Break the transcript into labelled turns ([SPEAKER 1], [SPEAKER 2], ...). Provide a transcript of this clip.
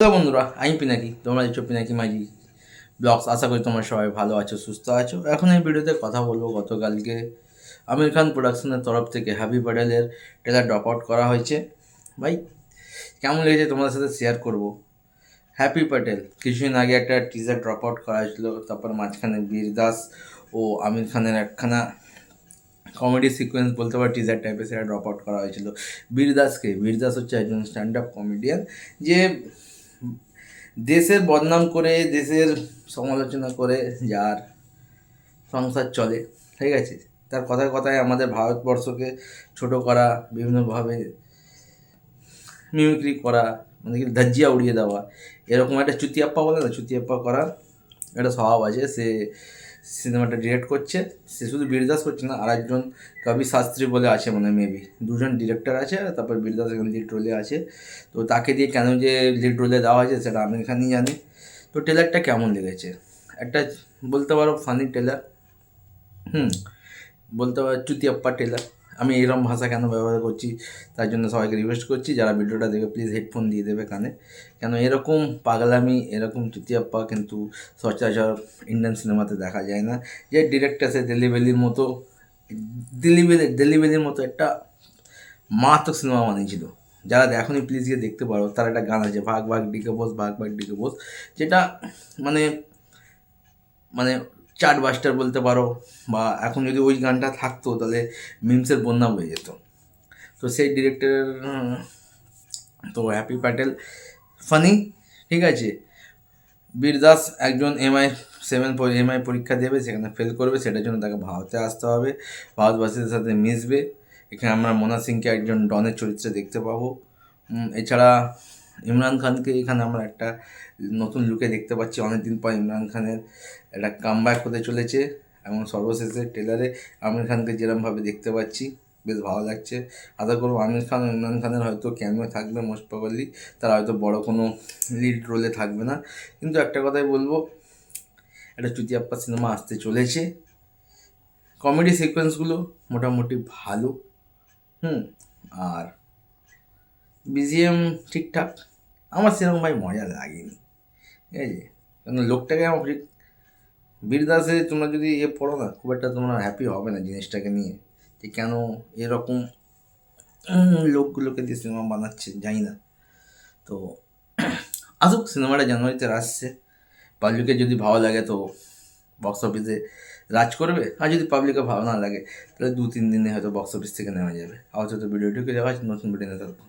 [SPEAKER 1] তো বন্ধুরা, আমি পিনাকি, তোমরা দেখছো পিনাকি মাঝি ব্লগস। আশা করি তোমরা সবাই ভালো আছো, সুস্থ আছো। এখন এই ভিডিওতে কথা বলবো, গতকালকে আমির খান প্রোডাকশনের তরফ থেকে হ্যাপি প্যাটেলের ট্রেলার ড্রপ আউট করা হয়েছে। ভাই কেমন লেগেছে তোমাদের সাথে শেয়ার করব। হ্যাপি প্যাটেল কিছুদিন আগে একটা টিজার ড্রপ আউট করা হয়েছিল, তারপর মাঝখানে বীর দাস ও আমির খানের একখানা কমেডি সিকোয়েন্স বলতে পারে টিজার টাইপের, সেটা ড্রপ আউট করা হয়েছিল। বীর দাস হচ্ছে একজন স্ট্যান্ড আপ কমেডিয়ান, যে দেশের বদনাম করে, দেশের সমালোচনা করে যার সংসার চলে, ঠিক আছে। তার কথায় কথায় আমাদের ভারতবর্ষকে ছোট করা, বিভিন্নভাবে মিমিক্রি করা, মানে কি ধাজ্জিয়া উড়িয়ে দেওয়া, এরকম একটা চুতিয়াপ্পা বলে না, চুতিয়াপ্পা করা একটা স্বভাব আছে। সে সিনেমাটা ডিরেক্ট করছে। সে শুধু বীরদাস করছে না, আর একজন কবি শাস্ত্রী বলে আছে, মানে মেবি দুজন ডিরেক্টর আছে, আর তারপর বীরদাস এখানে লিড রোলে আছে। তো তাকে দিয়ে কেন যে লিড রোলে দেওয়া হয়েছে সেটা আমি এখানেই জানি। তো ট্রেলারটা কেমন লেগেছে? একটা বলতে পারো ফানি ট্রেলার, বলতে পারো চুতিয়াপ্পা ট্রেলার। আমি এইরকম ভাষা কেন ব্যবহার করছি তার জন্য সবাইকে রিকোয়েস্ট করছি, যারা ভিডিওটা দেখে প্লিজ হেডফোন দিয়ে দেবে কানে। কেন এরকম পাগলামি, এরকম চুতিয়াপ্পা কিন্তু সচরাচর ইন্ডিয়ান সিনেমাতে দেখা যায় না। যে ডিরেক্টর সে দিল্লি বেলির মতো একটা মারাত্মক সিনেমা বানিয়েছিল। যারা দেখনি প্লিজ গিয়ে দেখতে পারো। তার একটা গান আছে, ভাগ ভাগ ডিকে বস, ভাগ ভাগ ডিকে বস, যেটা মানে মানে চার্টবাস্টার বলতে পারো। বা এখন যদি ওই গানটা থাকতো তাহলে মিমসের বন্যা হয়ে যেত। তো সেই ডিরেক্টর, তো হ্যাপি প্যাটেল ফানি, ঠিক আছে। বীর দাস একজন এমআই পরীক্ষা দেবে, সেখানে ফেল করবে, সেটার জন্য তাকে ভারতে আসতে হবে, ভারতবাসীদের সাথে মিশবে। এখানে আমরা মোনা সিংকে একজন ডনের চরিত্রে দেখতে পাবো। এছাড়া ইমরান খানকে এখানে আমরা একটা নতুন লুকে দেখতে পাচ্ছি। অনেকদিন পর ইমরান খানের একটা কামব্যাক হতে চলেছে, এবং সর্বশেষে ট্রেলারে আমির খানকে যেরকমভাবে দেখতে পাচ্ছি বেশ ভালো লাগছে। আশা করবো আমির খান ও ইমরান খানের হয়তো ক্যামিও থাকবে, মোস্ট প্রবাবলি। তারা হয়তো বড় কোনো লিড রোলে থাকবে না, কিন্তু একটা কথাই বলবো, একটা চুতিয়াপ্পা সিনেমা আসতে চলেছে। কমেডি সিকোয়েন্সগুলো মোটামুটি ভালো, আর বিজিএম ঠিকঠাক। আমার সেরকম ভাই মজা লাগেনি, ঠিক আছে। কারণ লোকটাকে আমার বীরদাসে তোমরা যদি পড়ো না, খুব একটা তোমরা হ্যাপি হবে না জিনিসটাকে নিয়ে, যে কেন এরকম লোকগুলোকে দিয়ে সিনেমা বানাচ্ছে, জানি না। তো আসুক, সিনেমাটা জানুয়ারিতে আসছে। পাবলিকের যদি ভালো লাগে তো বক্স অফিসে রাজ করবে, আর যদি পাবলিকের ভালো না লাগে তাহলে 2-3 দিনে হয়তো বক্স অফিস থেকে নেওয়া যাবে। আপাতত ভিডিওটিকে দেখা হচ্ছে, নতুন ভিডিও নিয়ে থাকবো।